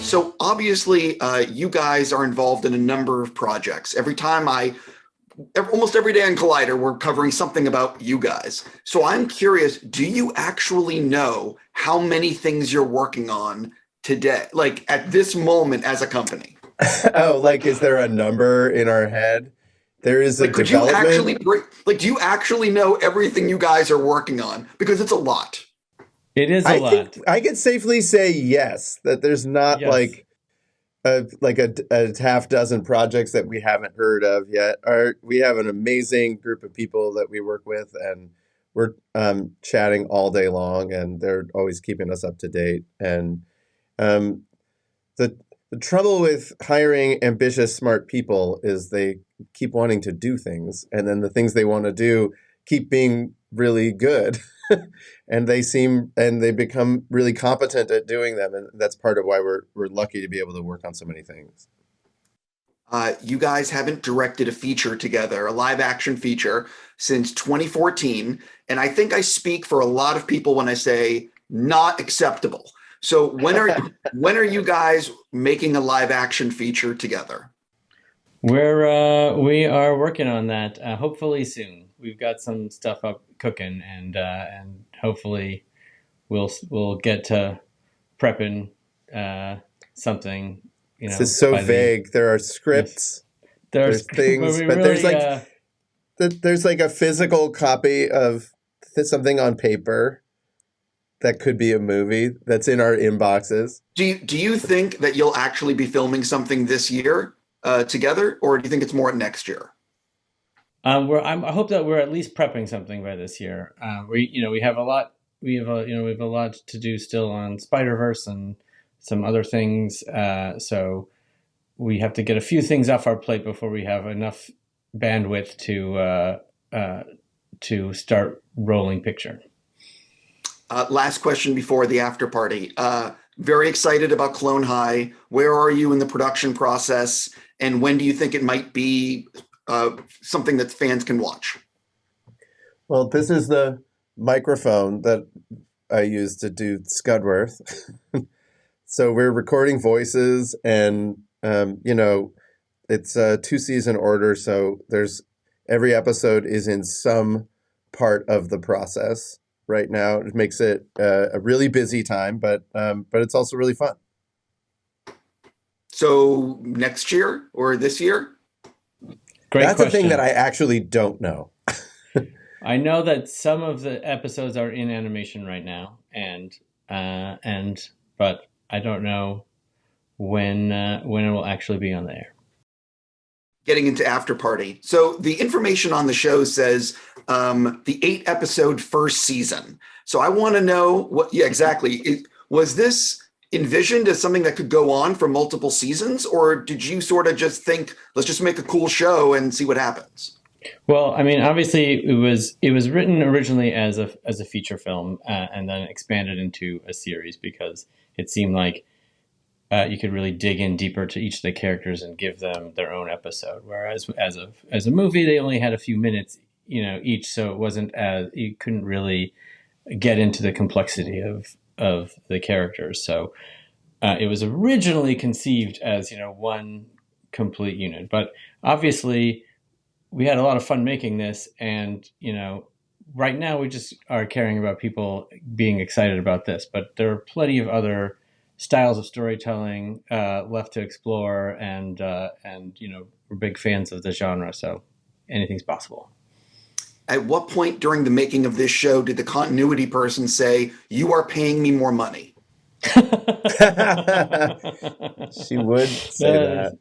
So obviously, you guys are involved in a number of projects. Almost every day on Collider, we're covering something about you guys. So I'm curious, do you actually know how many things you're working on today, like at this moment as a company? Oh, like, is there a number in our head? There is a Like, could you development. actually do you actually know everything you guys are working on? Because it's a lot. It is a I think lot. I could safely say yes, that there's not Yes. a half dozen projects that we haven't heard of yet. We have an amazing group of people that we work with, and we're chatting all day long, and they're always keeping us up to date. And um, the the trouble with hiring ambitious, smart people is they keep wanting to do things, and then the things they want to do keep being really good, and they become really competent at doing them, and that's part of why we're lucky to be able to work on so many things. You guys haven't directed a feature together, a live action feature, since 2014. And I think I speak for a lot of people when I say not acceptable. So when are you guys making a live action feature together? We are working on that. Hopefully soon. We've got some stuff up cooking, and hopefully we'll get to prepping something. This is so By the vague. There are yes. scripts, There's there's but things, we but there's really like a physical copy of something on paper that could be a movie that's in our inboxes. Do you think that you'll actually be filming something this year together, or do you think it's more next year? I hope that we're at least prepping something by this year. We have a lot. We have a lot to do still on SpiderVerse and some other things. So we have to get a few things off our plate before we have enough bandwidth to start rolling picture. Last question before the after party. Very excited about Clone High. Where are you in the production process, and when do you think it might be something that fans can watch? Well, this is the microphone that I use to do Scudworth. So we're recording voices, and it's a 2-season order. So there's every episode is in some part of the process right now. It makes it a really busy time, but it's also really fun. So next year or this year? Great That's a question. thing that I actually don't know. I know that some of the episodes are in animation right now, but I don't know when it will actually be on the air. Getting into Afterparty. So the information on the show says the 8-episode first season. So I want to know what, yeah, exactly. Was this envisioned as something that could go on for multiple seasons, or did you sort of just think, let's just make a cool show and see what happens? Well, I mean, obviously it was written originally as a feature film, and then expanded into a series because it seemed like you could really dig in deeper to each of the characters and give them their own episode. Whereas as a movie, they only had a few minutes, each, so it wasn't as you couldn't really get into the complexity of the characters. So it was originally conceived as one complete unit, but obviously we had a lot of fun making this, and right now we just are caring about people being excited about this, but there are plenty of other styles of storytelling left to explore, and we're big fans of the genre, so anything's possible. At what point during the making of this show did the continuity person say, "You are paying me more money"? She would say that.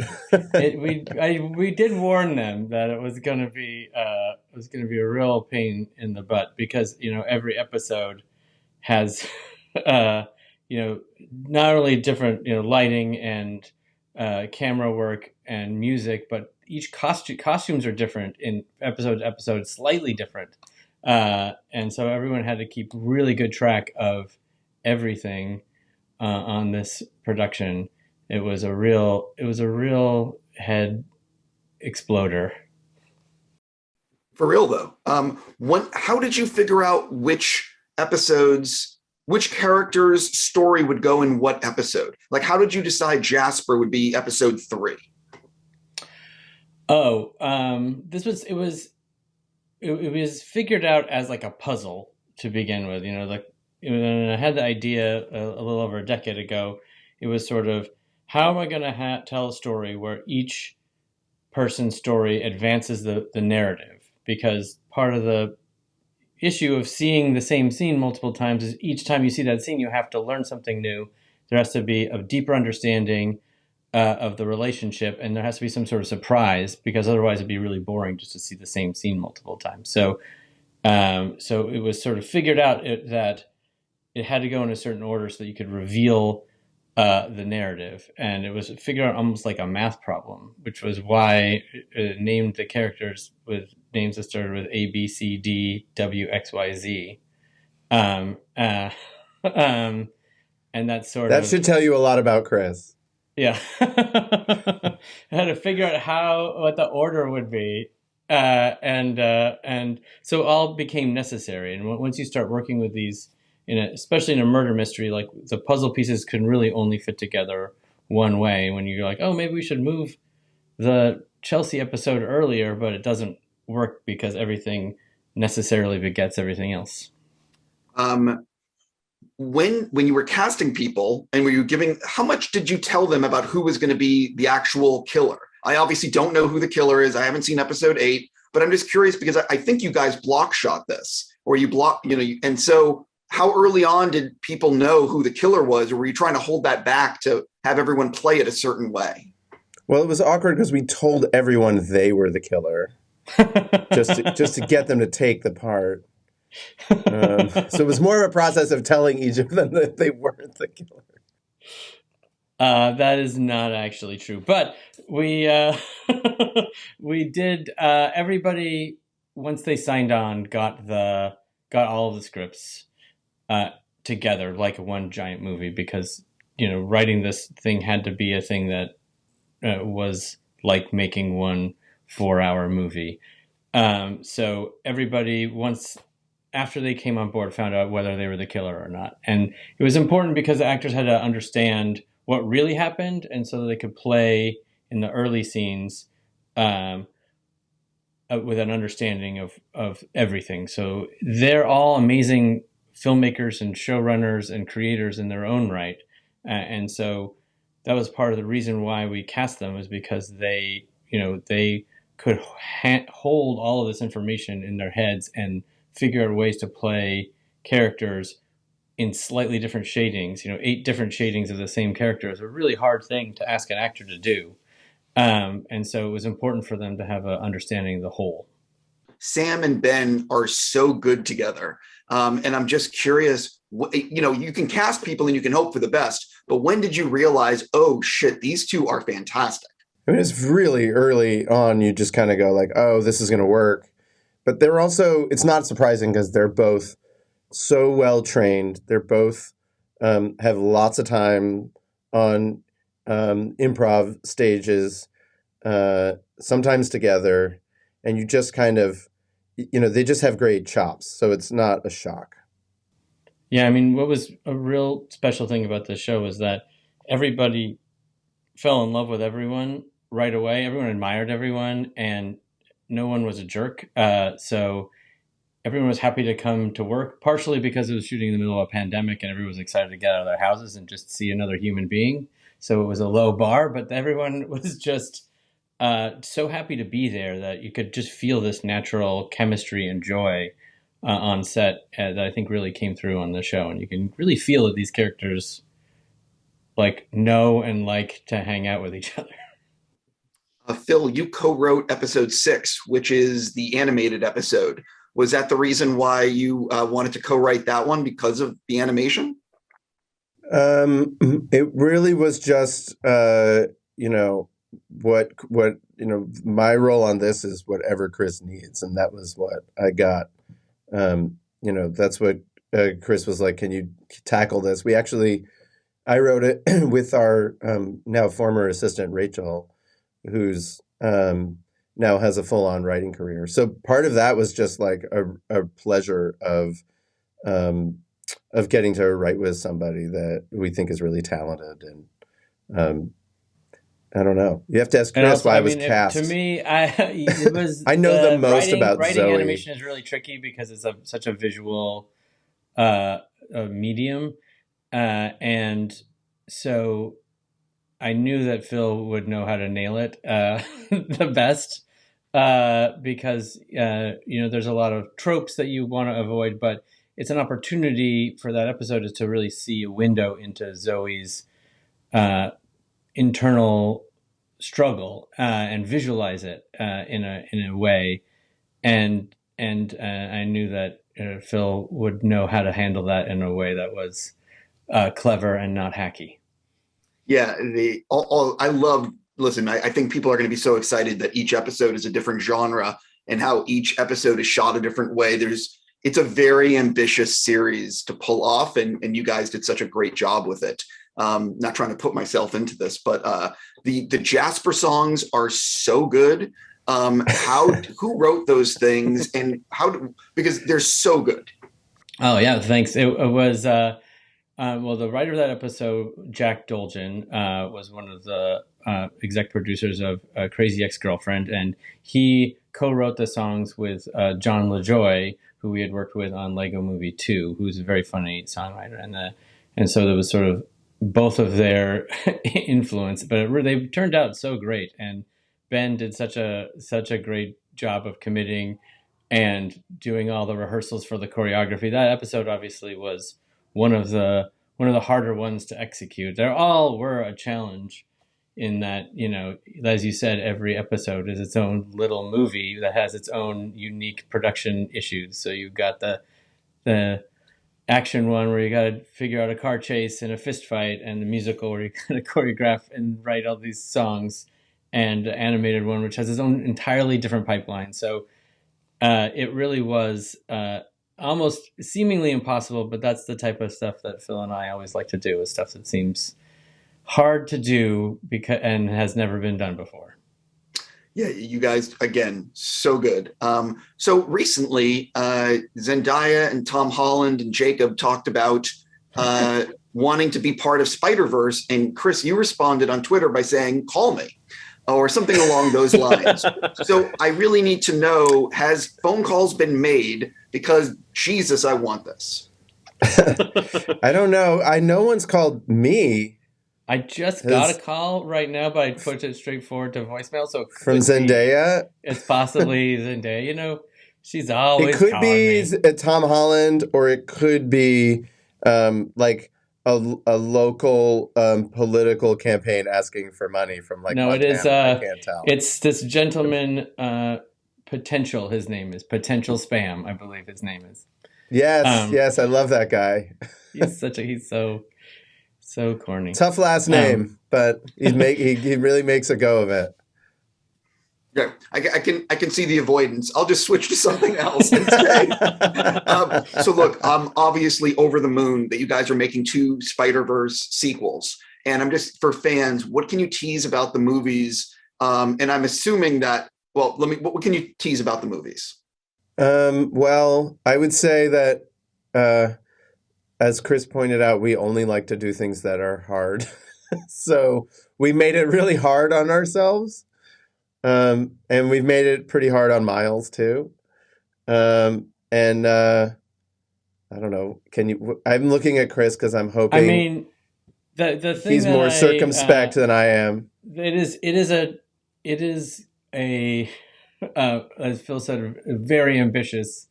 We did warn them that it was going to be a real pain in the butt, because every episode has not only different lighting and camera work and music, but each costumes are different in episode to episode, slightly different, and so everyone had to keep really good track of everything on this production. It was a real head exploder. For real though, how did you figure out which episodes which character's story would go in what episode? Like, how did you decide Jasper would be episode 3? Oh, it was figured out as like a puzzle to begin with. Like when I had the idea a little over a decade ago, it was sort of, how am I going to tell a story where each person's story advances the narrative? Because part of the issue of seeing the same scene multiple times is each time you see that scene, you have to learn something new. There has to be a deeper understanding of the relationship, and there has to be some sort of surprise, because otherwise it'd be really boring just to see the same scene multiple times. So it was sort of figured out that it had to go in a certain order so that you could reveal the narrative, and it was figured out almost like a math problem, which was why it named the characters with names that started with A, B, C, D, W, X, Y, Z. And that should tell you a lot about Chris. Yeah. I had to figure out what the order would be. And so all became necessary. And once you start working with these, especially in a murder mystery, like the puzzle pieces can really only fit together one way. When you're like, oh, maybe we should move the Chelsea episode earlier, but it doesn't work because everything necessarily begets everything else. When you were casting people and were you giving, how much did you tell them about who was going to be the actual killer? I obviously don't know who the killer is. I haven't seen episode 8, but I'm just curious because I think you guys block shot this, or you block, and so how early on did people know who the killer was, or were you trying to hold that back to have everyone play it a certain way? Well, it was awkward because we told everyone they were the killer just to get them to take the part. So it was more of a process of telling each of them that they weren't the killer. That is not actually true, but we we did. Everybody, once they signed on, got all of the scripts together like one giant movie, because writing this thing had to be a thing that was like making one 4-hour movie. So everybody, once after they came on board, found out whether they were the killer or not. And it was important because the actors had to understand what really happened, and so that they could play in the early scenes with an understanding of everything. So they're all amazing filmmakers and showrunners and creators in their own right. And so that was part of the reason why we cast them, was because they could hold all of this information in their heads and figure out ways to play characters in slightly different shadings. 8 different shadings of the same character is a really hard thing to ask an actor to do. And so it was important for them to have an understanding of the whole. Sam and Ben are so good together. And I'm just curious, you can cast people and you can hope for the best, but when did you realize, oh shit, these two are fantastic? I mean, it's really early on. You just kind of go like, oh, this is going to work. But they're also, it's not surprising because they're both so well trained. They're both have lots of time on improv stages, sometimes together. And you just kind of, they just have great chops. So it's not a shock. Yeah, I mean, what was a real special thing about this show was that everybody fell in love with everyone right away. Everyone admired everyone, and no one was a jerk. So everyone was happy to come to work, partially because it was shooting in the middle of a pandemic and everyone was excited to get out of their houses and just see another human being. So it was a low bar, but everyone was just so happy to be there that you could just feel this natural chemistry and joy on set that I think really came through on the show. And you can really feel that these characters like know and like to hang out with each other. Phil, you co-wrote episode 6, which is the animated episode. Was that the reason why you wanted to co-write that one, because of the animation? It really was just, my role on this is whatever Chris needs. And that was what I got. That's what Chris was like, can you tackle this? I wrote it with our now former assistant, Rachel, who's now has a full-on writing career. So part of that was just like a pleasure of, getting to write with somebody that we think is really talented. And I don't know. You have to ask And Chris also, why I I was mean, cast. to me, it was I know the most about writing Zoe. animation is really tricky because it's such a visual medium, and so I knew that Phil would know how to nail it the best because there's a lot of tropes that you want to avoid, but it's an opportunity for that episode is to really see a window into Zoe's internal struggle and visualize it in a way, and I knew that Phil would know how to handle that in a way that was clever and not hacky. Yeah, I love. Listen, I think people are going to be so excited that each episode is a different genre and how each episode is shot a different way. It's a very ambitious series to pull off, and you guys did such a great job with it. Not trying to put myself into this, but the Jasper songs are so good. Who wrote those things, and because they're so good. Oh yeah, thanks. It was. Well, the writer of that episode, Jack Dolgen, was one of the exec producers of Crazy Ex-Girlfriend, and he co-wrote the songs with John LaJoy, who we had worked with on Lego Movie 2, who's a very funny songwriter, and so there was sort of both of their influence, but they turned out so great, and Ben did such a great job of committing and doing all the rehearsals for the choreography. That episode obviously was one of the harder ones to execute. They all were a challenge in that, as you said, every episode is its own little movie that has its own unique production issues. So you've got the action one where you got to figure out a car chase and a fist fight, and the musical where you got to choreograph and write all these songs, and the animated one which has its own entirely different pipeline. So it really was almost seemingly impossible, but that's the type of stuff that Phil and I always like to do, is stuff that seems hard to do and has never been done before. Yeah, you guys, again, so good. So recently, Zendaya and Tom Holland and Jacob talked about wanting to be part of SpiderVerse. And Chris, you responded on Twitter by saying, "Call me," or something along those lines. So I really need to know, has phone calls been made? Because Jesus, I want this. I don't know. No one's called me. I just got a call right now, but I put it straight forward to voicemail. So from Zendaya, it's possibly Zendaya. She's always. It could be Tom Holland, or it could be like a local political campaign asking for money from like. No, Montana. it is. I can't tell. It's this gentleman. Potential. His name is Potential Spam. I believe his name is. Yes, yes, I love that guy. he's so corny. Tough last name, but he really makes a go of it. Yeah, I can see the avoidance. I'll just switch to something else instead. So look, I'm obviously over the moon that you guys are making 2 SpiderVerse sequels, and I'm just, for fans, what can you tease about the movies? And I'm assuming that. Well, what can you tease about the movies? Well, I would say that, as Chris pointed out, we only like to do things that are hard. So we made it really hard on ourselves. And we've made it pretty hard on Miles too. And I don't know. I'm looking at Chris because I'm hoping. I mean, the thing he's more circumspect than I am. It is a as Phil said, a very ambitious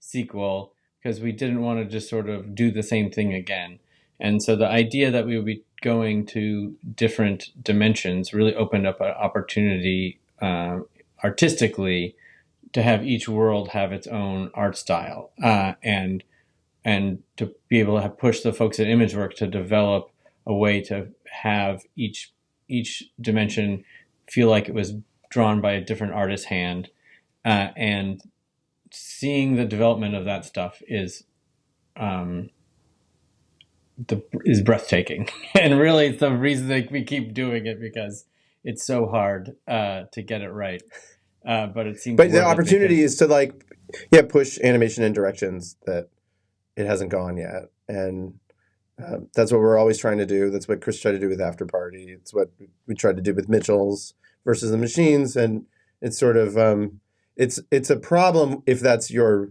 sequel, because we didn't want to just sort of do the same thing again. And so the idea that we would be going to different dimensions really opened up an opportunity artistically to have each world have its own art style, and to be able to push the folks at ImageWorks to develop a way to have each dimension feel like it was drawn by a different artist's hand, and seeing the development of that stuff is breathtaking. And really, it's the reason that we keep doing it, because it's so hard to get it right. But it seems. But the opportunity is to push animation in directions that it hasn't gone yet. And that's what we're always trying to do. That's what Chris tried to do with Afterparty. It's what we tried to do with Mitchell's versus the Machines. And it's sort of it's a problem if that's your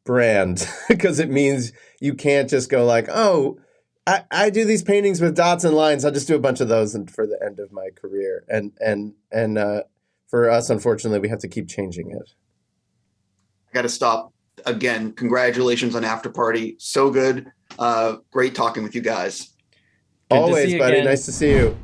brand, because it means you can't just go like, oh, I do these paintings with dots and lines. I'll just do a bunch of those and for the end of my career. And for us, unfortunately, we have to keep changing it. I got to stop. Again, congratulations on Afterparty. So good. Great talking with you guys. Good to Always, see you buddy. again. Nice to see you.